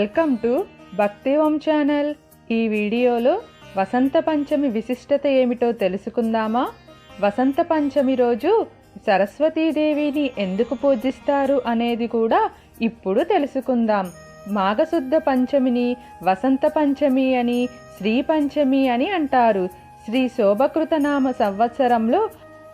Welcome to భక్తి ఓం channel. ఈ వీడియోలో వసంత పంచమి విశిష్టత ఏమిటో తెలుసుకుందామా? వసంత పంచమి రోజు సరస్వతీదేవిని ఎందుకు పూజిస్తారు అనేది కూడా ఇప్పుడు తెలుసుకుందాం. మాఘశుద్ధ పంచమిని వసంత పంచమి అని, శ్రీ పంచమి అని అంటారు. శ్రీ శోభకృత నామ సంవత్సరంలో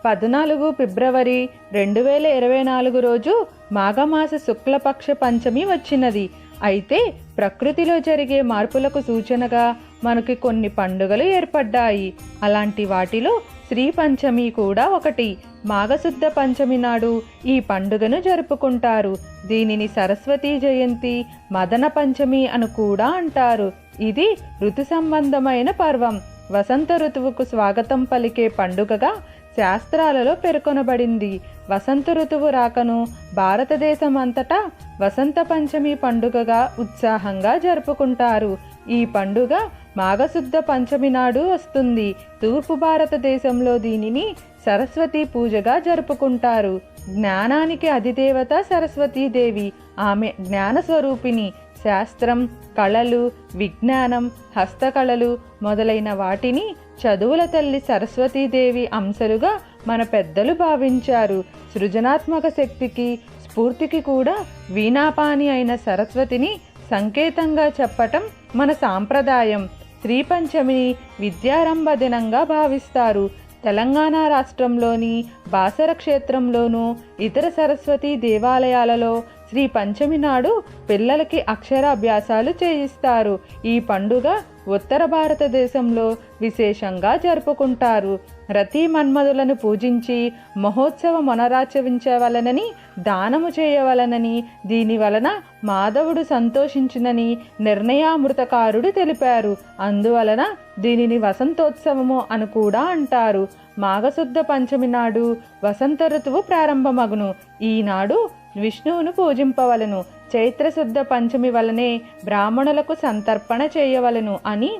14 ఫిబ్రవరి 2024 రోజు మాఘమాస శుక్లపక్ష పంచమి వచ్చినది. అయితే ప్రకృతిలో జరిగే మార్పులకు సూచనగా మనకి కొన్ని పండుగలు ఏర్పడ్డాయి. అలాంటి వాటిలో శ్రీ పంచమి కూడా ఒకటి. మాఘశుద్ధ పంచమి నాడు ఈ పండుగను జరుపుకుంటారు. దీనిని సరస్వతీ జయంతి, మదన పంచమి అని కూడా అంటారు. ఇది ఋతు సంబంధమైన పర్వం. వసంత ఋతువుకు స్వాగతం పలికే పండుగగా శాస్త్రాలలో పేర్కొనబడింది. వసంత ఋతువు రాకను భారతదేశం అంతటా వసంత పంచమి పండుగగా ఉత్సాహంగా జరుపుకుంటారు. ఈ పండుగ మాఘశుద్ధ పంచమి నాడు వస్తుంది. తూర్పు భారతదేశంలో దీనిని సరస్వతీ పూజగా జరుపుకుంటారు. జ్ఞానానికి అధిదేవత సరస్వతీదేవి. ఆమె జ్ఞాన స్వరూపిణి. శాస్త్రం, కళలు, విజ్ఞానం, హస్తకళలు మొదలైన వాటిని చదువుల తల్లి సరస్వతీదేవి అంశలుగా మన పెద్దలు భావించారు. సృజనాత్మక శక్తికి, స్ఫూర్తికి కూడా వీణాపాని అయిన సరస్వతిని సంకేతంగా చెప్పటం మన సాంప్రదాయం. శ్రీ పంచమిని విద్యారంభ దినంగా భావిస్తారు. తెలంగాణ రాష్ట్రంలోని బాసర క్షేత్రంలోనూ ఇతర సరస్వతీ దేవాలయాలలో శ్రీ పంచమి నాడు పిల్లలకి అక్షరాభ్యాసాలు చేయిస్తారు. ఈ పండుగ ఉత్తర భారతదేశంలో విశేషంగా జరుపుకుంటారు. రతి మన్మధులను పూజించి మహోత్సవ మొనరాచరించవలనని, దానము చేయవలనని, దీని వలన మాధవుడు సంతోషించినని నిర్ణయామృతకారుడు తెలిపారు. అందువలన దీనిని వసంతోత్సవము అని కూడా అంటారు. మాఘశుద్ధ పంచమి నాడు వసంత ఋతువు ప్రారంభమగును. ఈనాడు విష్ణువును పూజింపవలను. చైత్రశుద్ధ పంచమి వలనే బ్రాహ్మణులకు సంతర్పణ చేయవలను అని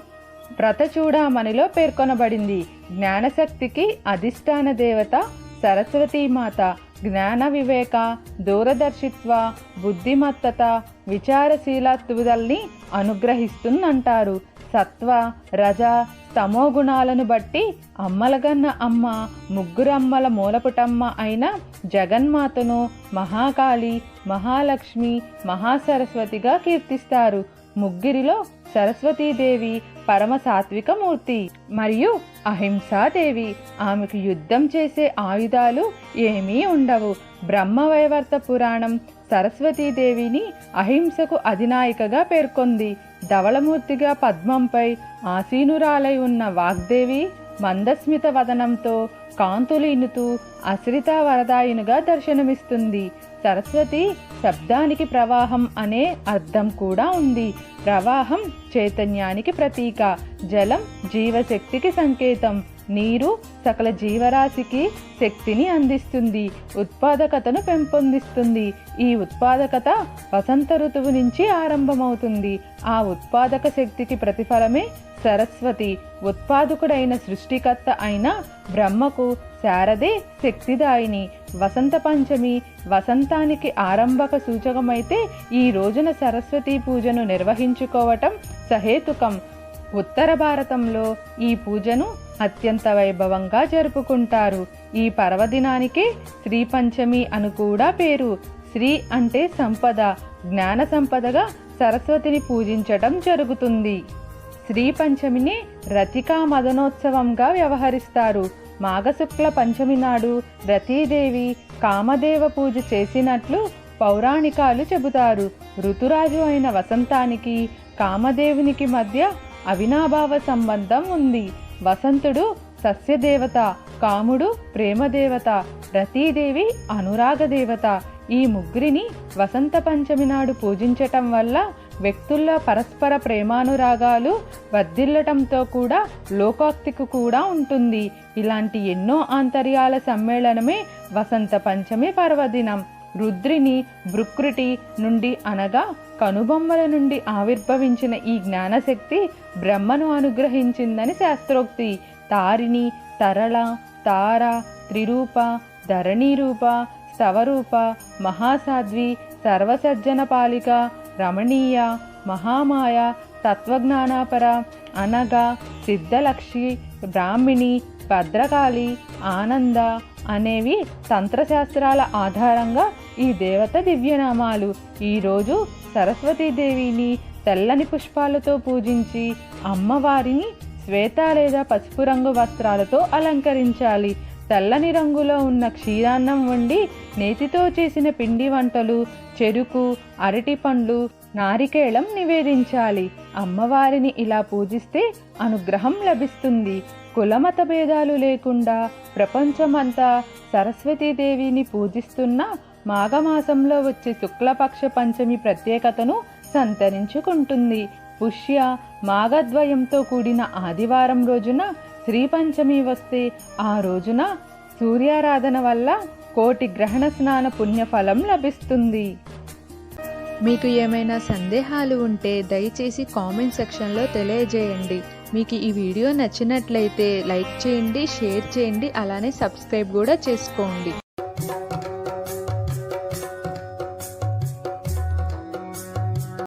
వ్రతచూడామణిలో పేర్కొనబడింది. జ్ఞానశక్తికి అధిష్టాన దేవత సరస్వతీమాత. జ్ఞాన వివేక, దూరదర్శిత్వ, బుద్ధిమత్తత, విచారశీలత్వుదల్ని అనుగ్రహిస్తుందంటారు. సత్వ, రజ, తమో గుణాలను బట్టి అమ్మలగన్న అమ్మ, ముగ్గురమ్మల మూలపుటమ్మ అయిన జగన్మాతను మహాకాళి, మహాలక్ష్మి, మహాసరస్వతిగా కీర్తిస్తారు. ముగ్గురిలో సరస్వతీదేవి పరమ సాత్విక మూర్తి మరియు అహింసాదేవి. ఆమెకు యుద్ధం చేసే ఆయుధాలు ఏమీ ఉండవు. బ్రహ్మవైవర్త పురాణం సరస్వతీదేవిని అహింసకు అధినాయికగా పేర్కొంది. ధవళమూర్తిగా పద్మంపై ఆసీనురాలై ఉన్న వాగ్దేవి మందస్మిత వదనంతో కాంతులు ఇనుతూ అశ్రిత వరదాయినిగా దర్శనమిస్తుంది. సరస్వతి శబ్దానికి ప్రవాహం అనే అర్థం కూడా ఉంది. ప్రవాహం చైతన్యానికి ప్రతీక. జలం జీవశక్తికి సంకేతం. నీరు సకల జీవరాశికి శక్తిని అందిస్తుంది, ఉత్పాదకతను పెంపొందిస్తుంది. ఈ ఉత్పాదకత వసంత ఋతువు నుంచి ఆరంభమవుతుంది. ఆ ఉత్పాదక శక్తికి ప్రతిఫలమే సరస్వతి. ఉత్పాదకుడైన సృష్టికర్త అయిన బ్రహ్మకు శారదే శక్తిదాయిని. వసంత పంచమి వసంతానికి ఆరంభక సూచకమైతే ఈ రోజున సరస్వతీ పూజను నిర్వహించుకోవటం సహేతుకం. ఉత్తర భారతంలో ఈ పూజను అత్యంత వైభవంగా జరుపుకుంటారు. ఈ పర్వదినానికే శ్రీ పంచమి అని కూడా పేరు. శ్రీ అంటే సంపద. జ్ఞాన సంపదగా సరస్వతిని పూజించటం జరుగుతుంది. శ్రీ పంచమిని రతికా మదనోత్సవంగా వ్యవహరిస్తారు. మాఘశుక్ల పంచమి నాడు రతీదేవి కామదేవ పూజ చేసినట్లు పౌరాణికాలు చెబుతారు. ఋతురాజు అయిన వసంతానికి కామదేవునికి మధ్య అవినాభావ సంబంధం ఉంది. వసంతుడు సస్యదేవత, కాముడు ప్రేమదేవత, రతీదేవి అనురాగదేవత. ఈ ముగ్గురిని వసంత పంచమి నాడు పూజించటం వల్ల వ్యక్తుల్లో పరస్పర ప్రేమానురాగాలు వర్ధిల్లటంతో కూడా లోకోక్తికి కూడా ఉంటుంది. ఇలాంటి ఎన్నో ఆంతర్యాల సమ్మేళనమే వసంత పంచమి పర్వదినం. రుద్రిని వృకృటి నుండి అనగా కనుబొమ్మల నుండి ఆవిర్భవించిన ఈ జ్ఞానశక్తి బ్రహ్మను అనుగ్రహించిందని శాస్త్రోక్తి. తారిణి, తరళ, తార, త్రిరూప, ధరణీరూప, స్తవరూప, మహాసాధ్వి, సర్వసజ్జన పాలిక, రమణీయ, మహామాయ, తత్వజ్ఞానాపర, అనగ, సిద్ధలక్ష్మి, బ్రాహ్మిణి, భద్రకాళి, ఆనంద అనేవి తంత్రశాస్త్రాల ఆధారంగా ఈ దేవత దివ్యనామాలు. ఈరోజు సరస్వతీదేవిని తెల్లని పుష్పాలతో పూజించి అమ్మవారిని శ్వేత లేదా పసుపు రంగు వస్త్రాలతో అలంకరించాలి. తెల్లని రంగులో ఉన్న క్షీరాన్నం వండి నేతితో చేసిన పిండి వంటలు, చెరుకు, అరటి పండ్లు, నారికేళం నివేదించాలి. అమ్మవారిని ఇలా పూజిస్తే అనుగ్రహం లభిస్తుంది. కులమత భేదాలు లేకుండా ప్రపంచమంతా సరస్వతీదేవిని పూజిస్తున్న మాఘమాసంలో వచ్చే శుక్లపక్ష పంచమి ప్రత్యేకతను సంతరించుకుంటుంది. పుష్య మాఘద్వయంతో కూడిన ఆదివారం రోజున శ్రీ పంచమి వస్తే ఆ రోజున సూర్యారాధన వల్ల కోటి గ్రహణ స్నాన పుణ్యఫలం లభిస్తుంది. మీకు ఏమైనా సందేహాలు ఉంటే దయచేసి కామెంట్ సెక్షన్లో తెలియజేయండి. మీకు ఈ వీడియో నచ్చినట్లయితే లైక్ చేయండి, షేర్ చేయండి, అలానే సబ్స్క్రైబ్ కూడా చేసుకోండి.